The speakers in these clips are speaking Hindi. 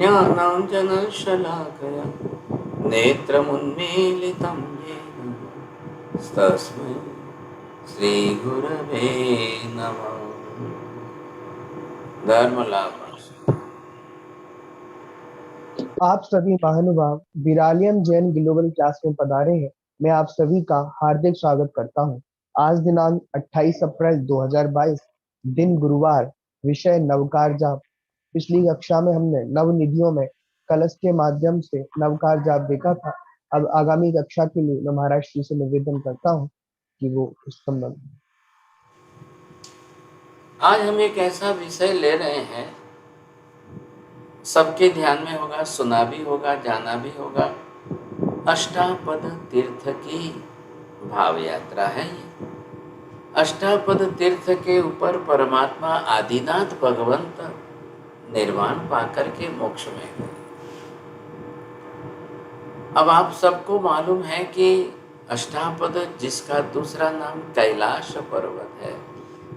ज्ञानाञ्जनशलाकया नेत्रमुन्मीलितं येन तस्मै श्रीगुरवे नमः। धर्म लाभ। आप सभी महानुभाव विरालियम जैन ग्लोबल क्लास में पधारे हैं। मैं आप सभी का हार्दिक स्वागत करता हूं। आज दिनांक 28 अप्रैल 2022, दिन गुरुवार, विषय नवकार जाप। पिछली कक्षा में हमने नवनिधियों में कलश के माध्यम से नवकार जाप देखा था। अब आगामी कक्षा के लिए मैं महाराज श्री से निवेदन करता हूं कि वो इस संबंध में। आज हम एक ऐसा विषय ले रहे हैं, सबके ध्यान में होगा, सुना भी होगा, जाना भी होगा। अष्टापद तीर्थ की भाव यात्रा है ये। अष्टापद तीर्थ के ऊपर परमात्मा आदिनाथ भगवंत निर्वाण पाकर के मोक्ष में गए। अब आप सबको मालूम है कि अष्टापद, जिसका दूसरा नाम कैलाश पर्वत है,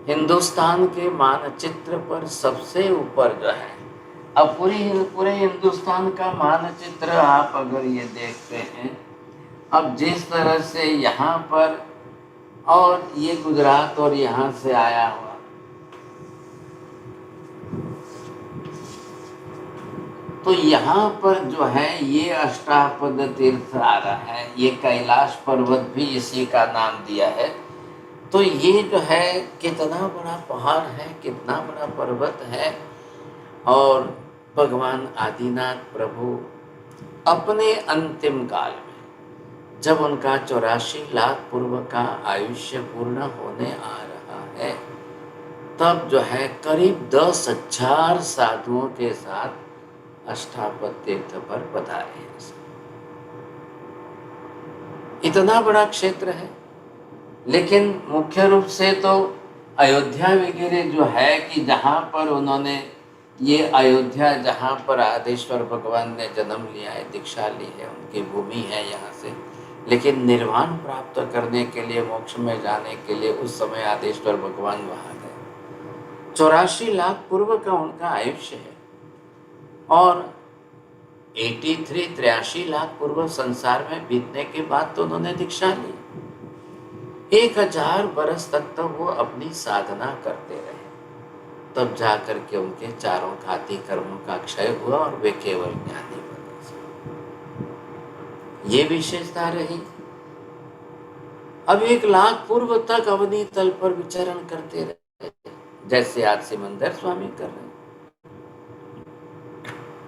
हिंदुस्तान के मानचित्र पर सबसे ऊपर जो है। अब पूरे हिंदुस्तान का मानचित्र आप अगर ये देखते हैं, अब जिस तरह से यहाँ पर और ये गुजरात और यहाँ से आया हुआ, तो यहाँ पर जो है ये अष्टापद तीर्थ आ रहा है। ये कैलाश पर्वत भी इसी का नाम दिया है। तो ये जो है कितना बड़ा पहाड़ है, कितना बड़ा पर्वत है। और भगवान आदिनाथ प्रभु अपने अंतिम काल में, जब उनका 84 लाख पूर्व का आयुष्य पूर्ण होने आ रहा है, तब जो है करीब 10,000 साधुओं के साथ अष्टापद तीर्थ पर पधारे हैं। इतना बड़ा क्षेत्र है, लेकिन मुख्य रूप से तो अयोध्या वगैरह जो है कि जहाँ पर उन्होंने ये अयोध्या, जहाँ पर आदेश्वर भगवान ने जन्म लिया है, दीक्षा ली है, उनकी भूमि है यहाँ से। लेकिन निर्वाण प्राप्त करने के लिए, मोक्ष में जाने के लिए उस समय आदेश्वर भगवान वहाँ गए। 84 लाख पूर्व का उनका आयुष्य है और 83 लाख पूर्व संसार में बीतने के बाद तो उन्होंने दीक्षा ली। 1000 बरस तक तो वो अपनी साधना करते रहे, तब जाकर के उनके चारों घाती कर्मों का क्षय हुआ और वे केवल ज्ञानी बने। ये विशेषता रही। अब 1 लाख पूर्व तक अवनी तल पर विचरण करते रहे, जैसे आज सिमंदर स्वामी कर रहे,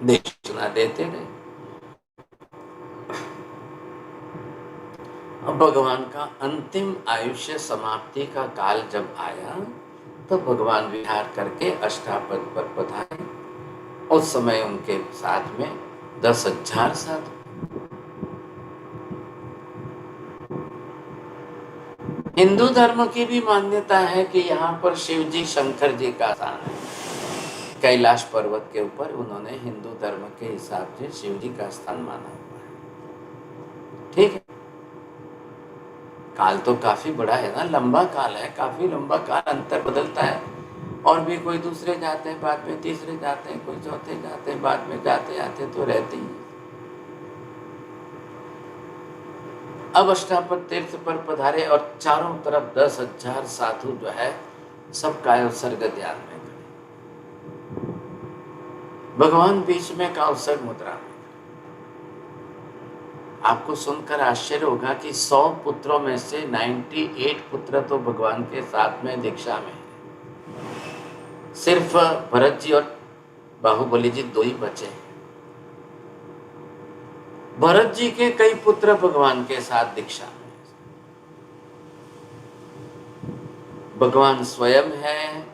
देशना देते रहे। अब भगवान का अंतिम आयुष्य समाप्ति का काल जब आया, तो भगवान विहार करके अष्टापद पर पधारे। उस समय उनके साथ में 10,000 साधु। हिंदू धर्म की भी मान्यता है कि यहाँ पर शिव जी, शंकर जी का स्थान है। कैलाश पर्वत के ऊपर उन्होंने हिंदू धर्म के हिसाब से शिव जी का स्थान माना हुआ है। ठीक है, काल तो काफी बड़ा है ना, लंबा काल है, काफी लंबा काल, अंतर बदलता है। और भी कोई दूसरे जाते हैं, बाद में तीसरे जाते हैं, कोई चौथे जाते हैं, बाद में जाते आते तो रहते ही। अब अष्टापद तीर्थ पर पधारे और चारों तरफ 10,000 साधु जो है सब कायोत्सर्ग ध्यान में खड़े। भगवान बीच में कायोत्सर्ग मुद्रा में। आपको सुनकर आश्चर्य होगा कि 100 पुत्रों में से 98 पुत्र तो भगवान के साथ में दीक्षा में है। सिर्फ भरत जी और बाहुबली जी 2 ही बचे हैं। भरत जी के कई पुत्र भगवान के साथ दीक्षा में। भगवान स्वयं है,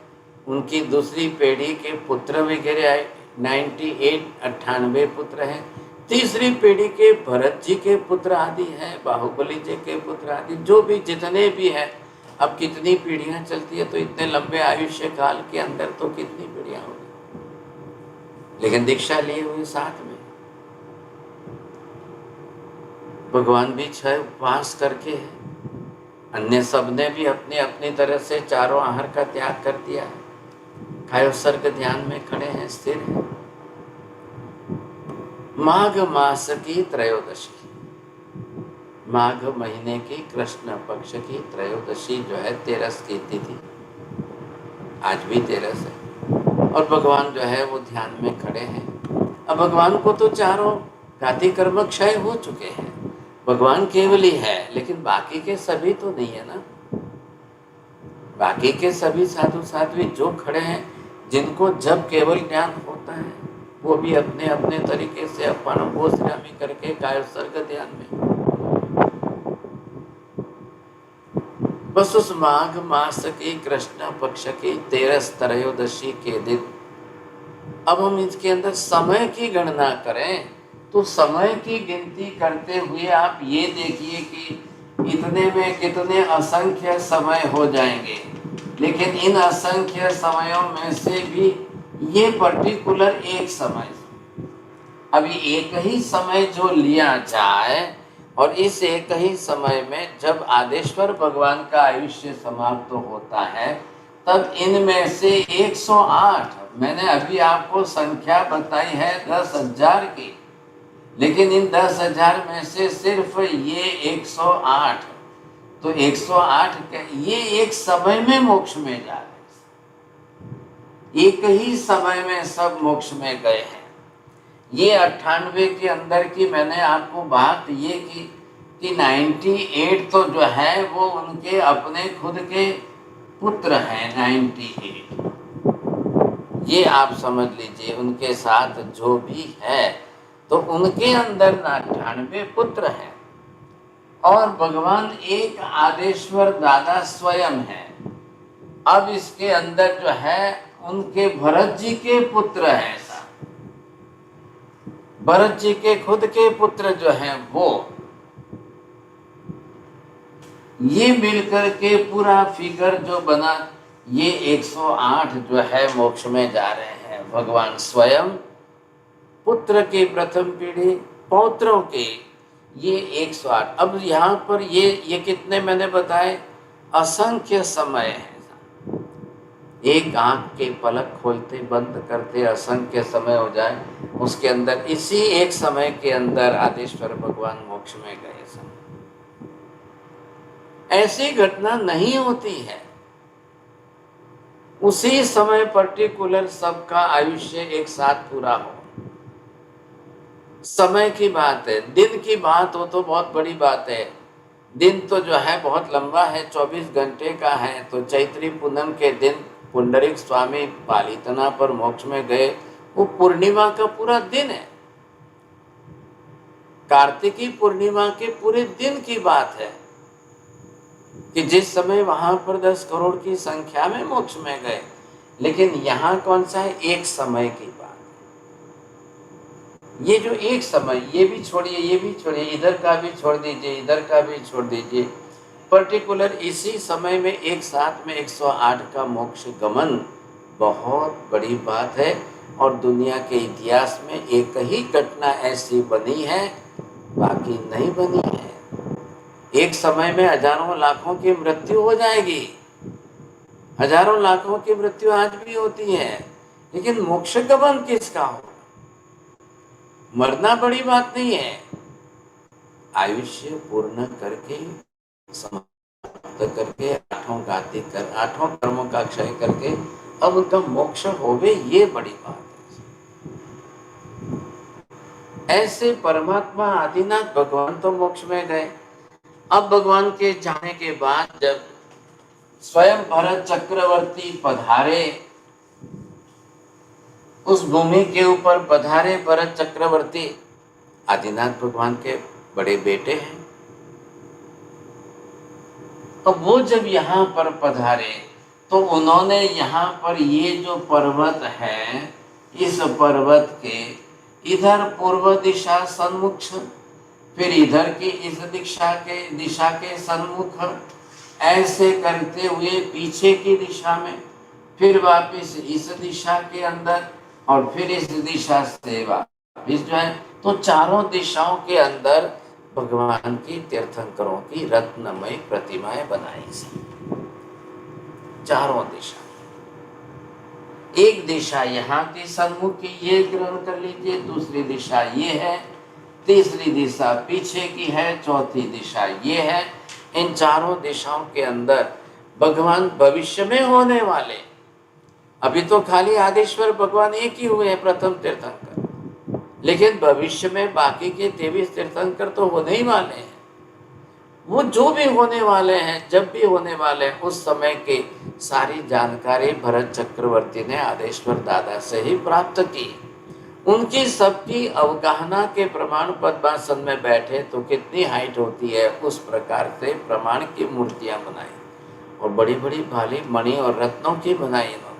उनकी दूसरी पीढ़ी के पुत्र वगैरह 98 पुत्र हैं। तीसरी पीढ़ी के भरत जी के पुत्र आदि हैं, बाहुबली जी के पुत्र आदि, जो भी जितने भी हैं। अब कितनी पीढ़ियां चलती है, तो इतने लंबे आयुष्य काल के अंदर तो कितनी पीढ़ियां होगी। लेकिन दीक्षा लिए हुए साथ में भगवान भी 6 उपवास करके है। अन्य सब ने भी अपनी अपनी तरह से चारों आहार का त्याग कर दिया है। कायोत्सर्ग ध्यान में खड़े हैं, स्थिर हैं। माघ मास की त्रयोदशी, माघ महीने की कृष्ण पक्ष की त्रयोदशी जो है, 13 की तिथि, आज भी 13 है। और भगवान जो है वो ध्यान में खड़े हैं। अब भगवान को तो चारों घाती कर्म क्षय हो चुके हैं, भगवान केवल ही है, लेकिन बाकी के सभी तो नहीं है ना। बाकी के सभी साधु साध्वी जो खड़े हैं, जिनको जब केवल ज्ञान होता है, वो भी अपने अपने तरीके से अपन गोस्वामी करके कायोत्सर्ग ध्यान में। बस उस माघ मास की कृष्ण पक्ष की 13 त्रयोदशी के दिन अब हम इसके अंदर समय की गणना करें, तो समय की गिनती करते हुए आप ये देखिए कि इतने में कितने असंख्य समय हो जाएंगे, लेकिन इन असंख्य समयों में से भी ये पर्टिकुलर एक समय, अभी एक ही समय जो लिया जाए, और इस एक ही समय में जब आदेश्वर भगवान का आयुष्य समाप्त होता है, तब इनमें से 108, मैंने अभी आपको संख्या बताई है 10,000 की, लेकिन इन 10,000 में से सिर्फ ये 108, तो 108 ये एक समय में मोक्ष में जा रहे, एक ही समय में सब मोक्ष में गए हैं। ये 98 के अंदर की मैंने आपको बात ये की कि 98 तो जो है वो उनके अपने खुद के पुत्र हैं। 98 ये आप समझ लीजिए, उनके साथ जो भी है तो उनके अंदर 98 पुत्र हैं, और भगवान एक आदेश्वर दादा स्वयं है। अब इसके अंदर जो है उनके भरत जी के पुत्र हैं, भरत जी के खुद के पुत्र जो हैं वो, ये मिलकर के पूरा फिगर जो बना, ये 108 जो है मोक्ष में जा रहे हैं। भगवान स्वयं, पुत्र की प्रथम पीढ़ी, पौत्रों के ये 108। अब यहाँ पर ये कितने मैंने बताए, असंख्य समय है। एक आंख के पलक खोलते बंद करते असंख्य समय हो जाए, उसके अंदर इसी एक समय के अंदर आदेश्वर भगवान मोक्ष में गए। ऐसी घटना नहीं होती है, उसी समय पर्टिकुलर सबका आयुष्य एक साथ पूरा हो। समय की बात है, दिन की बात हो तो बहुत बड़ी बात है। दिन तो जो है बहुत लंबा है, 24 घंटे का है। तो चैत्री पूनम के दिन पुंडरीक स्वामी पालितना पर मोक्ष में गए, वो पूर्णिमा का पूरा दिन है। कार्तिकी पूर्णिमा के पूरे दिन की बात है कि जिस समय वहां पर 10 करोड़ की संख्या में मोक्ष में गए। लेकिन यहाँ कौन सा है, एक समय की बात। ये जो एक समय, ये भी छोड़िए, ये भी छोड़िए, इधर का भी छोड़ दीजिए, इधर का भी छोड़ दीजिए, पर्टिकुलर इसी समय में एक साथ में 108 का मोक्ष गमन बहुत बड़ी बात है। और दुनिया के इतिहास में एक ही घटना ऐसी बनी है, बाकी नहीं बनी है। एक समय में हजारों लाखों की मृत्यु हो जाएगी, हजारों लाखों की मृत्यु आज भी होती है, लेकिन मोक्ष गमन किसका हो? मरना बड़ी बात नहीं है, आयुष्य पूर्ण करके, समाप्त करके, आठों कर्मों का क्षय करके अब उनका मोक्ष होवे, ये बड़ी बात है। ऐसे परमात्मा आदिनाथ भगवान तो मोक्ष में गए। अब भगवान के जाने के बाद जब स्वयं भरत चक्रवर्ती पधारे, उस भूमि के ऊपर पधारे भरत चक्रवर्ती, आदिनाथ भगवान के बड़े बेटे हैं। तो वो जब यहाँ पर पधारे तो उन्होंने यहाँ पर ये जो पर्वत है, इस पर्वत के इधर पूर्व दिशा सन्मुख, फिर इधर की इस दिशा के सन्मुख, ऐसे करते हुए पीछे की दिशा में, फिर वापस इस दिशा के अंदर, और फिर इस दिशा से वापस जो है, तो चारों दिशाओं के अंदर भगवान की तीर्थंकरों की रत्नमय प्रतिमाएं बनाई सी, चारों दिशा। एक दिशा यहाँ की सन्मुख की, ये ग्रहण कर लीजिए, दूसरी दिशा ये है, तीसरी दिशा पीछे की है, चौथी दिशा ये है। इन चारों दिशाओं के अंदर भगवान भविष्य में होने वाले, अभी तो खाली आदिश्वर भगवान एक ही हुए हैं प्रथम तीर्थंकर, लेकिन भविष्य में बाकी के 23 तीर्थंकर तो होने ही वाले हैं। वो जो भी होने वाले हैं, जब भी होने वाले हैं, उस समय की सारी जानकारी भरत चक्रवर्ती ने आदेश्वर दादा से ही प्राप्त की। उनकी सबकी अवगाहना के प्रमाण पद्मासन में बैठे तो कितनी हाइट होती है, उस प्रकार से प्रमाण की मूर्तियां बनाई और बड़ी बड़ी भाली मणि और रत्नों की बनाई इन्होंने।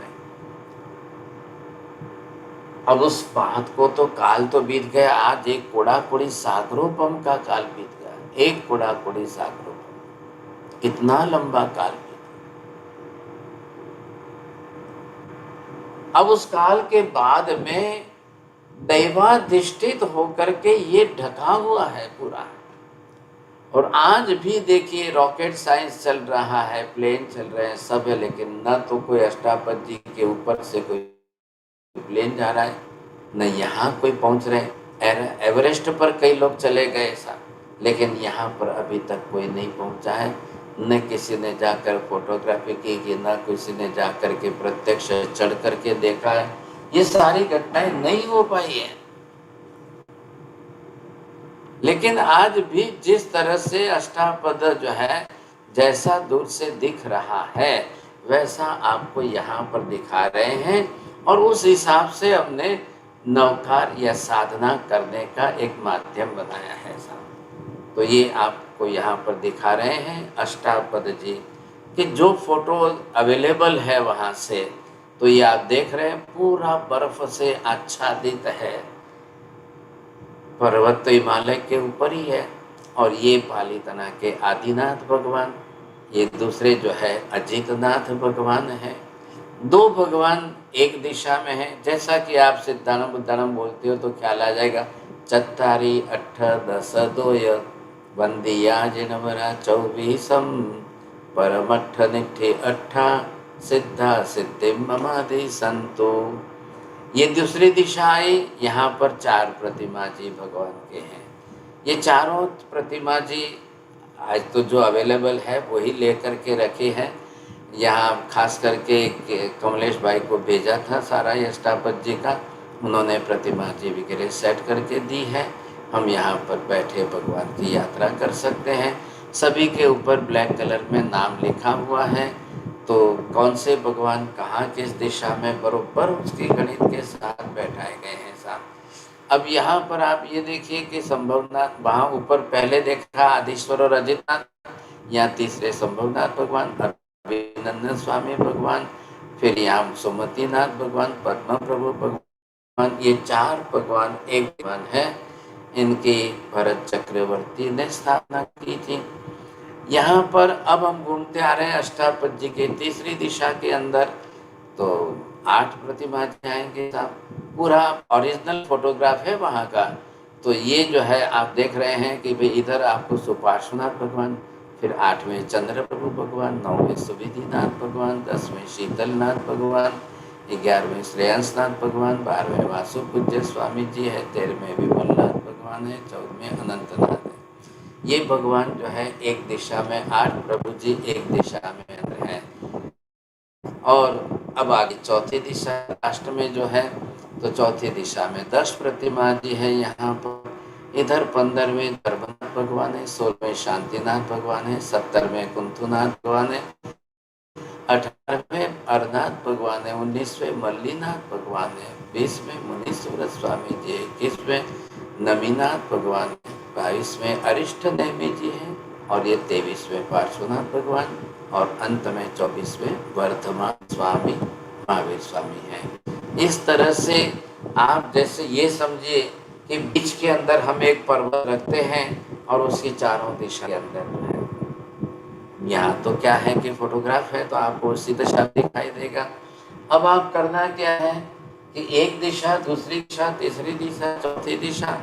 अब उस बात को तो काल तो बीत गया, आज एक कोड़ा कोड़ी सागरोपम का काल बीत गया, एक कोड़ा कोड़ी सागरोपम, इतना लंबा काल बीत। अब उस काल के बाद में दैवाधिष्ठित होकर के ये ढका हुआ है पूरा। और आज भी देखिए रॉकेट साइंस चल रहा है, प्लेन चल रहे हैं, सब है, लेकिन न तो कोई अष्टापद जी के ऊपर से कोई प्लेन जा रहा है, न यहाँ कोई पहुंच रहे हैं। एवरेस्ट पर कई लोग चले गए साहब, लेकिन यहाँ पर अभी तक कोई नहीं पहुंचा है। न किसी ने जाकर फोटोग्राफी की कि न किसी ने जाकर के प्रत्यक्ष चढ़ करके देखा है। ये सारी घटनाएं नहीं हो पाई है। लेकिन आज भी जिस तरह से अष्टापद जो है जैसा दूर से दिख रहा है, वैसा आपको यहाँ पर दिखा रहे हैं। और उस हिसाब से हमने नवकार या साधना करने का एक माध्यम बनाया है साहब। तो ये आपको यहाँ पर दिखा रहे हैं अष्टापद जी कि जो फोटो अवेलेबल है वहाँ से, तो ये आप देख रहे हैं पूरा बर्फ से आच्छादित है। पर्वत तो हिमालय के ऊपर ही है। और ये पालीतना के आदिनाथ भगवान, ये दूसरे जो है अजितनाथ भगवान है। दो भगवान एक दिशा में है। जैसा कि आप सिद्धानम बुद्धानम बोलते हो तो ख्याल आ जाएगा, चत्तारी अठ दस दोय वंदिया जिनवरा 24 परमठ निठे अट्ठा सिद्धा सिद्धि ममादि संतो। ये दूसरी दिशा आई, यहाँ पर 4 प्रतिमा जी भगवान के हैं। ये चारों प्रतिमा जी आज तो जो अवेलेबल है वही लेकर के रखे हैं। यहाँ खास करके कमलेश भाई को भेजा था सारा ये अष्टापद जी का, उन्होंने प्रतिमा जी वगैरह सेट करके दी है। हम यहाँ पर बैठे भगवान की यात्रा कर सकते हैं। सभी के ऊपर ब्लैक कलर में नाम लिखा हुआ है, तो कौन से भगवान कहाँ किस दिशा में बरोबर उसकी गणित के साथ बैठाए गए हैं साहब। अब यहाँ पर आप ये देखिए कि संभवनाथ, वहाँ ऊपर पहले देखा आदिश्वर और अजितनाथ, यहाँ तीसरे संभवनाथ भगवान, अभिनंदन स्वामी भगवान, फिर यहाँ सुमतिनाथ भगवान, पद्म प्रभु भगवान, ये 4 भगवान एक भगवान है। इनकी भरत चक्रवर्ती ने स्थापना की थी। यहाँ पर अब हम घूमते आ रहे हैं अष्टापद जी के तीसरी दिशा के अंदर, तो 8 प्रतिमा आएंगे साहब। पूरा ओरिजिनल फोटोग्राफ है वहाँ का। तो ये जो है आप देख रहे हैं कि भाई इधर आपको सुपार्श्वनाथ भगवान, फिर 8वें चंद्र प्रभु भगवान, 9वें सुविधिनाथ भगवान, 10वें शीतलनाथ भगवान, 11वें श्रेयांसनाथ भगवान, 12वें वासु पूज्य स्वामी जी है, 13वें विमलनाथ भगवान है, 14वें अनंतनाथ है। ये भगवान जो है एक दिशा में 8 प्रभु जी एक दिशा में अंदर है। और अब आगे चौथी दिशा लास्ट में जो है, तो चौथी दिशा में 10 प्रतिमा जी है यहाँ पर। इधर 15वें धर्मनाथ भगवान है, 16वें शांतिनाथ भगवान है, 17वें कुंथुनाथ भगवान है, 18वें अरनाथ भगवान है, 19वें मल्लीनाथ भगवान है, 20वें मुनीश्वर स्वामी जी, 21वें नमीनाथ भगवान है, 22वें अरिष्ट नेमी जी हैं, और ये 23वें पार्श्वनाथ भगवान, और अंत में 24वें वर्धमान स्वामी महावीर स्वामी हैं। इस तरह से आप जैसे ये समझिए कि बीच के अंदर हम एक पर्वत रखते हैं और उसकी चारों दिशा के अंदर जो है, यहाँ तो क्या है कि फोटोग्राफ है तो आपको सीधा शब्द दिखाई देगा। अब आप करना क्या है कि एक दिशा, दूसरी दिशा, तीसरी दिशा, चौथी दिशा,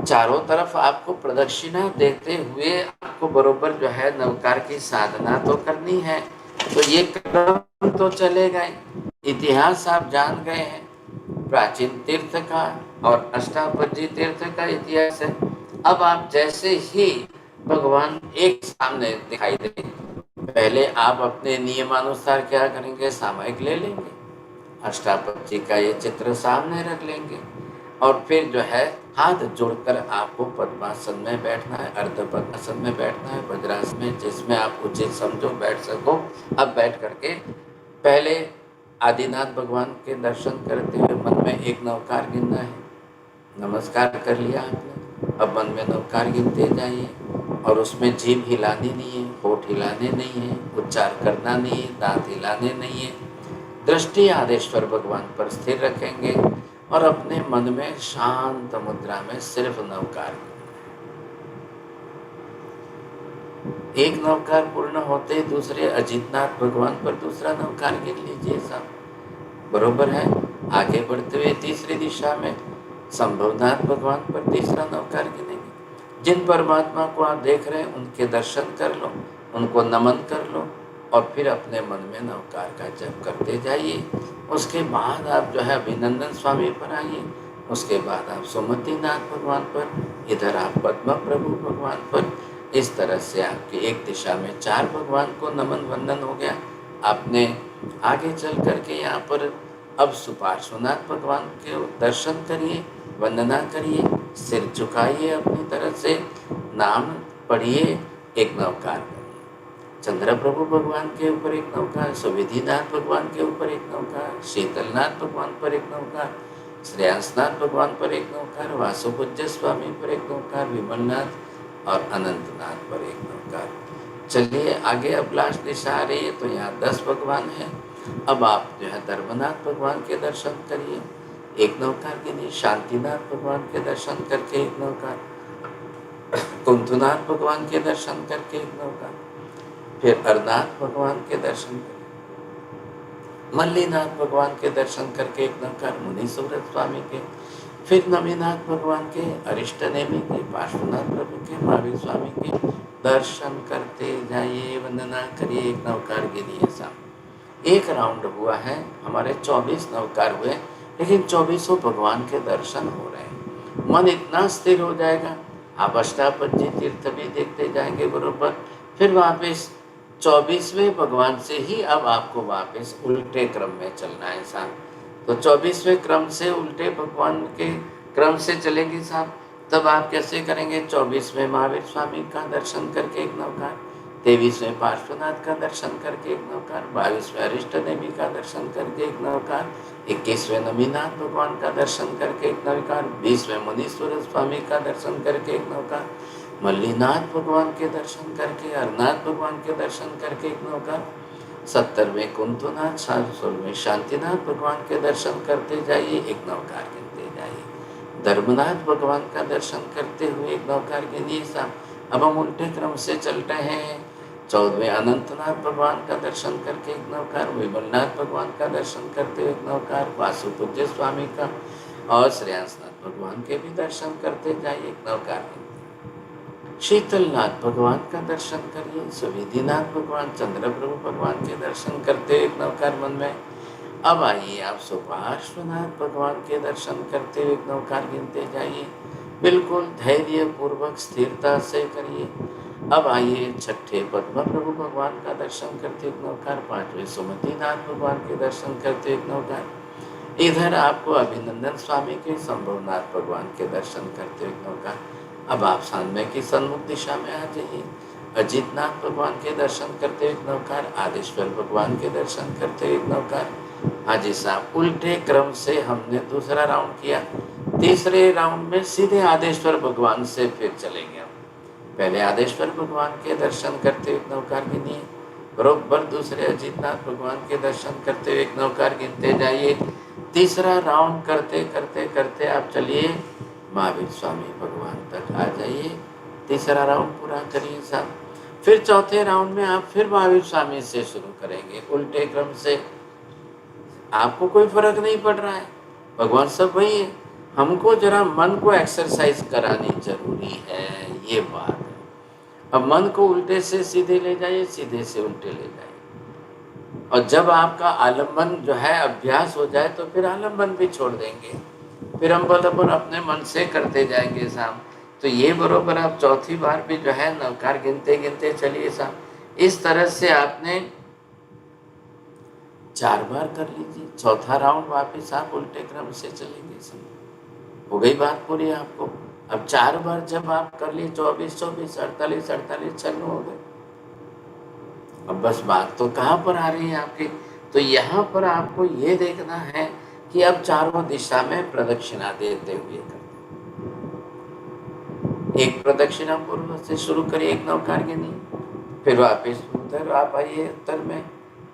चारों तरफ आपको प्रदक्षिणा देते हुए आपको बरोबर जो है नवकार की साधना तो करनी है। तो ये क्रम तो चलेगा ही। इतिहास आप जान गए हैं, प्राचीन तीर्थ का और अष्टापदी तीर्थ का इतिहास है। अब आप जैसे ही भगवान एक सामने दिखाई दे, पहले आप अपने नियमानुसार क्या करेंगे, सामयिक ले लेंगे, अष्टापदी का ये चित्र सामने रख लेंगे और फिर जो है हाथ जोड़कर आपको पद्मासन में बैठना है, अर्ध पद्मासन में बैठना है, वज्रासन में, जिसमें आप उचित समझो बैठ सको। अब बैठ करके पहले आदिनाथ भगवान के दर्शन करते हुए मन में एक नवकार गिनना है। नमस्कार कर लिया आपने, अब मन में नवकार गिनते जाइए और उसमें जीभ हिलानी नहीं है, होठ हिलाने नहीं है, उच्चार करना नहीं है, दांत हिलाने नहीं है। दृष्टि आदेश्वर भगवान पर स्थिर रखेंगे और अपने मन में शांत मुद्रा में सिर्फ नवकार गिनना है। एक नवकार पूर्ण होते दूसरे अजितनाथ भगवान पर दूसरा नवकार गिन लीजिए साहब, बरोबर है। आगे बढ़ते हुए तीसरी दिशा में संभवनाथ भगवान पर तीसरा नवकार गिनेंगे। जिन परमात्मा को आप देख रहे हैं उनके दर्शन कर लो, उनको नमन कर लो और फिर अपने मन में नवकार का जप करते जाइए। उसके बाद आप जो है अभिनंदन स्वामी पर आइए, उसके बाद आप सुमतिनाथ भगवान पर, इधर आप पद्म प्रभु भगवान पर। इस तरह से आपकी एक दिशा में 4 भगवान को नमन वंदन हो गया। आपने आगे चल करके यहाँ पर अब सुपार्श्वनाथ भगवान के दर्शन करिए, वंदना करिए, सिर झुकाइए अपनी तरफ से, नाम पढ़िए, एक नवकार करिए। चंद्र प्रभु भगवान के ऊपर एक नवकार, सुविधिनाथ भगवान के ऊपर एक नवकार, शीतलनाथ भगवान पर एक नवकार, श्रेयांसनाथ भगवान पर एक नवकार, वासुपूज्य स्वामी पर एक नवकार, विमलनाथ और अनंतनाथ पर एक नवकार। चलिए आगे अब लास्ट दिशा आ रही है, तो यहाँ 10 भगवान हैं। अब आप जो है धर्मनाथ भगवान के दर्शन करिए, एक नवकार के लिए, शांतिनाथ भगवान के दर्शन करके एक नवकार, कुंथुनाथ भगवान के दर्शन करके एक नवकार, फिर अरनाथ भगवान के दर्शन करें, मल्लीनाथ भगवान के दर्शन करके एक नवकार, मुनि सुव्रत स्वामी के, फिर नवीनाथ भगवान के, अरिष्टनेमी के, पार्श्वनाथ प्रभु के, महावीर स्वामी के दर्शन करते जाइए, वंदना करिए, एक नवकार के लिए साहब। एक राउंड हुआ है, हमारे 24 नवकार हुए, लेकिन 24 भगवान के दर्शन हो रहे हैं। मन इतना स्थिर हो जाएगा, आप अष्टापदी तीर्थ भी देखते जाएंगे बरोबर। फिर वापस 24वें भगवान से ही अब आपको वापस उल्टे क्रम में चलना है साहब। तो 24वें क्रम से उल्टे भगवान के क्रम से चलेंगे साहब। तब आप कैसे करेंगे, 24वें महावीर स्वामी का दर्शन करके एक नवकार, 23वें पार्श्वनाथ का दर्शन करके एक नवकार, 22वें अरिष्टनेमी का दर्शन करके एक नवकार, 21वें नवीनाथ भगवान का दर्शन करके एक नवकार, 20वें मुनीश्वर स्वामी का दर्शन करके एक नवकार, मल्लीनाथ भगवान के दर्शन करके, अरनाथ भगवान के दर्शन करके एक नवकार, 70वें कुंथुनाथ, 60वें शांतिनाथ भगवान के दर्शन करते जाइए, एक नवकार गिनते जाइए। धर्मनाथ भगवान का दर्शन करते हुए एक नवकार गिनिए साहब। अब हम उल्टे क्रम से चल रहे हैं। 14वें अनंतनाथ भगवान का दर्शन करके एक नवकार, विमलनाथ भगवान का दर्शन करते हुए एक नवकार, वासुपूज्य स्वामी का और श्रेयांसनाथ भगवान के भी दर्शन करते जाइए, एक नवकार। शीतलनाथ भगवान का दर्शन करिए, सुविधिनाथ भगवान, चंद्र प्रभु भगवान के दर्शन करते हुए एक नवकार मन में। अब आइए आप सुपार्श्वनाथ भगवान के दर्शन करते हुए एक नवकार गिनते जाइए, बिल्कुल धैर्य पूर्वक स्थिरता से करिए। अब आइए 6ठे पद्म प्रभु भगवान का दर्शन करते एक नवकार, 5वें सुमतिनाथ भगवान के दर्शन करते एक नवकार। इधर आपको अभिनंदन स्वामी के, संभवनाथ भगवान के दर्शन करते एक नवकार। अब आप सामने की सन्मुख दिशा में आ जाइए, अजितनाथ भगवान के दर्शन करते एक नवकार, आदेश्वर भगवान के दर्शन करते एक नवकार। हाँ जी साहब, उल्टे क्रम से हमने दूसरा राउंड किया। तीसरे राउंड में सीधे आदेश्वर भगवान से फिर चलेंगे हम। पहले आदेश्वर भगवान के दर्शन करते एक नवकार गिनिए, बरोबर दूसरे अजितनाथ भगवान के दर्शन करते एक नवकार गिनते जाइए। तीसरा राउंड करते करते करते आप चलिए महावीर स्वामी भगवान तक आ जाइए। तीसरा राउंड पूरा करिए साहब। फिर चौथे राउंड में आप फिर महावीर स्वामी से शुरू करेंगे उल्टे क्रम से। आपको कोई फर्क नहीं पड़ रहा है, भगवान सब वही है, हमको जरा मन को एक्सरसाइज करानी जरूरी है, ये बात है। अब मन को उल्टे से सीधे ले जाइए, सीधे से उल्टे ले जाइए और जब आपका आलम्बन जो है अभ्यास हो जाए तो फिर आलम्बन भी छोड़ देंगे, फिर हम बराबर अपने मन से करते जाएंगे साहब। तो ये बरोबर आप चौथी बार भी जो है नवकार गिनते गिनते चलिए साहब। इस तरह से आपने 4 बार कर लीजिए, चौथा राउंड वापस आप उल्टे क्रम से चलेंगे साहब। हो गई बात पूरी आपको। अब 4 बार जब आप कर लिए 24 24 48 48 चालू हो गए। अब बस बात तो कहाँ पर आ रही है आपकी, तो यहाँ पर आपको ये देखना है कि अब चारों दिशा में प्रदक्षिणा देते हुए करते, एक प्रदक्षिणा पूर्व से शुरू करिए, एक नवकार गिनिए, फिर वापस उधर आप आइए उत्तर में,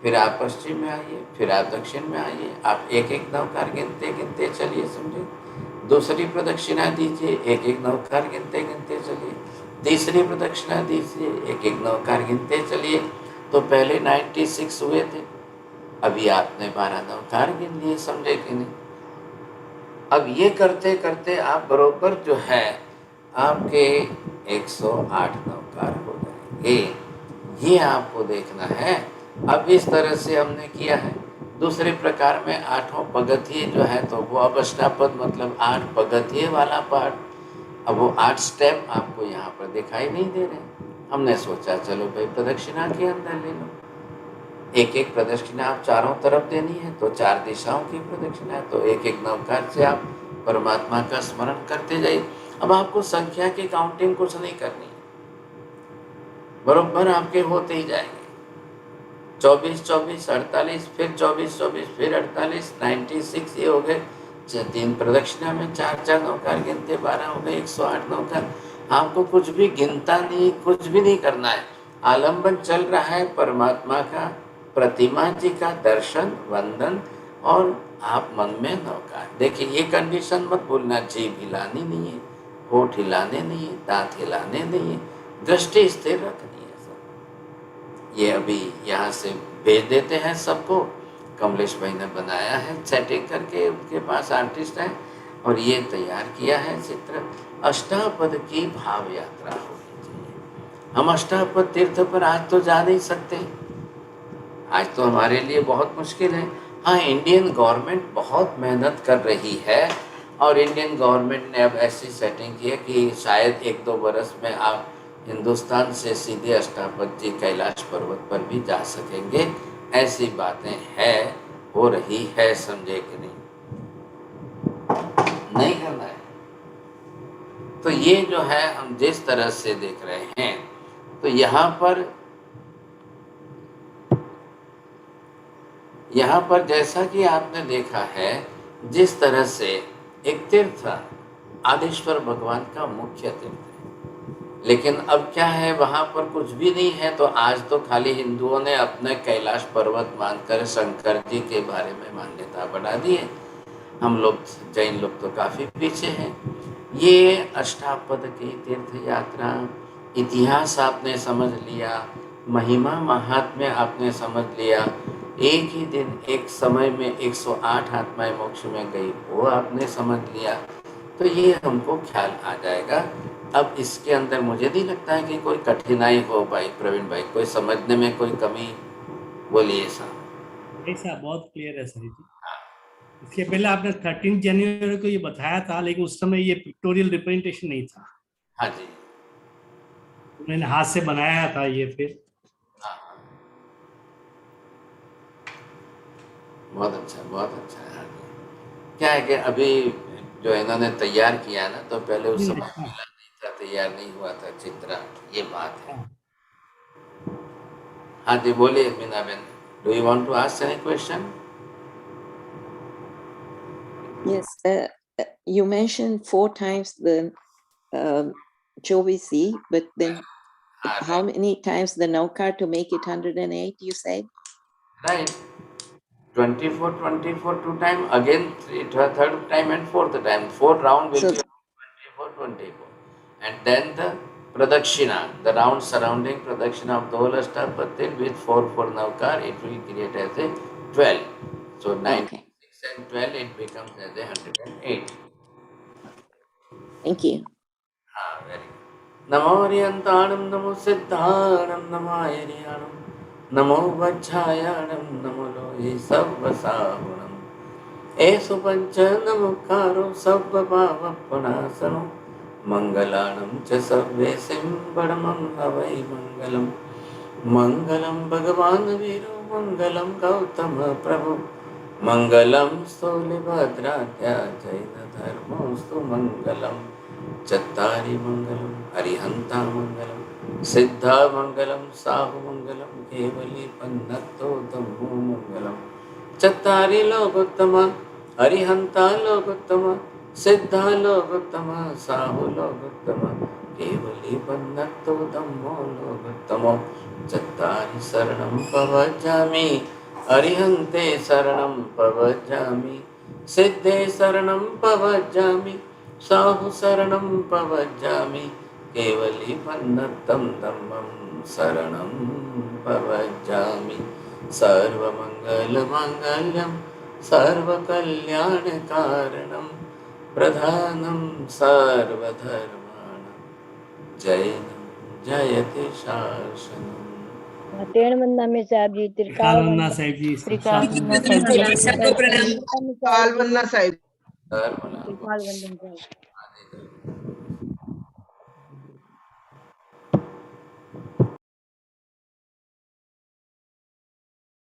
फिर आप पश्चिम में आइए, फिर आप दक्षिण में आइए, आप एक एक नवकार गिनते गिनते चलिए, समझे। दूसरी प्रदक्षिणा दीजिए, एक एक नवकार गिनते गिनते चलिए, तीसरी प्रदक्षिणा दीजिए, एक एक नवकार गिनते चलिए। तो पहले 96 हुए थे, अभी आपने 12 नवकार गिन लिए, समझे कि नहीं। अब ये करते करते आप बरोबर जो है आपके 108 नवकार हो जाएंगे, ये आपको देखना है। अब इस तरह से हमने किया है। दूसरे प्रकार में 8 पगथिये जो है, तो वो अब अष्टापद मतलब 8 पगथिये वाला पाठ। अब वो 8 स्टेप आपको यहाँ पर दिखाई नहीं दे रहे। हमने सोचा चलो भाई प्रदक्षिणा के अंदर ले लो, एक एक प्रदक्षिणा आप चारों तरफ देनी है, तो 4 दिशाओं की प्रदक्षिणा है, तो एक एक नवकार से आप परमात्मा का स्मरण करते जाइए। अब आपको संख्या की काउंटिंग कुछ नहीं करनी है, बरोबर आपके होते ही जाएंगे। 24 24 48, फिर 24 24, फिर 48, 96 ये हो गए। 3 प्रदक्षिणा में 4 4 नवकार गिनते 12 हो गए, 108 नवकार। आपको कुछ भी गिनता नहीं, कुछ भी नहीं करना है। आलम्बन चल रहा है परमात्मा का, प्रतिमा जी का दर्शन वंदन, और आप मन में नवकार। देखिए ये कंडीशन मत भूलना, जीभ हिलानी नहीं है, होठ हिलाने नहीं है, दांत हिलाने नहीं है, दृष्टि स्थिर रखनी है सब। ये अभी यहाँ से भेज देते हैं सबको। कमलेश भाई ने बनाया है सेटिंग करके, उनके पास आर्टिस्ट है, और ये तैयार किया है चित्र। अष्टापद की भाव यात्रा होनी चाहिए। हम अष्टापद तीर्थ पर आज तो जा नहीं सकते, आज तो हमारे लिए बहुत मुश्किल है। हाँ, इंडियन गवर्नमेंट बहुत मेहनत कर रही है, और इंडियन गवर्नमेंट ने अब ऐसी सेटिंग की है कि शायद 1-2 बरस में आप हिंदुस्तान से सीधे अष्टापद जी कैलाश पर्वत पर भी जा सकेंगे। ऐसी बातें हैं, हो रही है, समझे कि नहीं। नहीं करना है तो ये जो है हम जिस तरह से देख रहे हैं, तो यहाँ पर जैसा कि आपने देखा है, जिस तरह से एक तीर्थ आदिश्वर भगवान का मुख्य तीर्थ है, लेकिन अब क्या है वहाँ पर कुछ भी नहीं है। तो आज तो खाली हिंदुओं ने अपने कैलाश पर्वत मानकर शंकर जी के बारे में मान्यता बढ़ा दी है। हम लोग जैन लोग तो काफ़ी पीछे हैं। ये अष्टापद की तीर्थ यात्रा, इतिहास आपने समझ लिया, महिमा महात्म्य आपने समझ लिया, एक ही दिन एक समय में 108 आत्माएं मोक्ष में गई वो आपने समझ लिया, तो ये हमको ख्याल आ जाएगा। अब इसके अंदर मुझे नहीं लगता है कि कोई कठिनाई हो भाई प्रवीण भाई, कोई समझने में कोई कमी, बोलिए साहब। नहीं साहब, बहुत क्लियर है सही जी। इसके पहले आपने 13 जनवरी को ये बताया था, लेकिन उस समय ये पिक्टोरियल रिप्रेजेंटेशन नहीं था। हाँ जी, उन्होंने हाथ से बनाया था ये फिर। हाँ हाँ, बहुत अच्छा, बहुत अच्छा है। हाँ जी, क्या है कि अभी जो इन्होंने तैयार किया ना, तो पहले उस समय अच्छा। मिला नहीं था, तैयार नहीं हुआ था चित्र, ये बात है। हाँ। हाँ जी, बोलिए Meena ben, do you want to ask any question? Yes, you mentioned 4 times the Chovisi, but then how many times the Naukar to make it 108, you said? Right. 24, 24 two time, again third time and fourth time. 4 round will So- be 24, 24. And then the Pradakshina, the round surrounding Pradakshina of the whole Ashtapatil with 4 Navkar, it will create as a 12. So 96 and 12, it becomes as a 108. Thank you. Very good. नमो हरियंताणं नमो सिद्धाणं नमो हरियाणं नमो वज्रायाणं नमो लोहे सर्वसाहुणम् एषु पञ्चनमुखारो सर्वभावप्रणाशनो मङ्गलानं च सर्वेषां परमं हवै मङ्गलम् मङ्गलं भगवान् वीरो मङ्गलं गौतम प्रभु मङ्गलं स्थूलिभद्राध्या जैनधर्मोऽस्तु मङ्गलं चत्तारि मङ्गलं हरिहन्ता मङ्गलं सिद्धा मङ्गलं साहुमङ्गलं केवली पन्नतो धम्मो मङ्गलं चत्तारि लोकोत्तम हरिहन्ता लोकोत्तम सिद्धा लोकोत्तम साहु लोकोत्तम केवली पन्नतो धम्मो लोकोत्तमो चत्तारि शरणं प्रव्रजामि अरिहन्ते शरणं प्रव्रजामि सिद्धे शरणं प्रव्रजामि साहु शरणं प्रव्रजामि केवली पन्नतं धम्मं शरणं प्रव्रजामि सर्वमङ्गलमाङ्गल्यं सर्वकल्याणकारणं प्रधानं सर्वधर्माणां जैनं जयति शासनम्। तेण वंदना में साहब जी त्रिकाल वंदना साहिब जी त्रिकाल वंदना सबको प्रणाम। काल वंदना साहिब। धर्मना त्रिकाल वंदना साहब।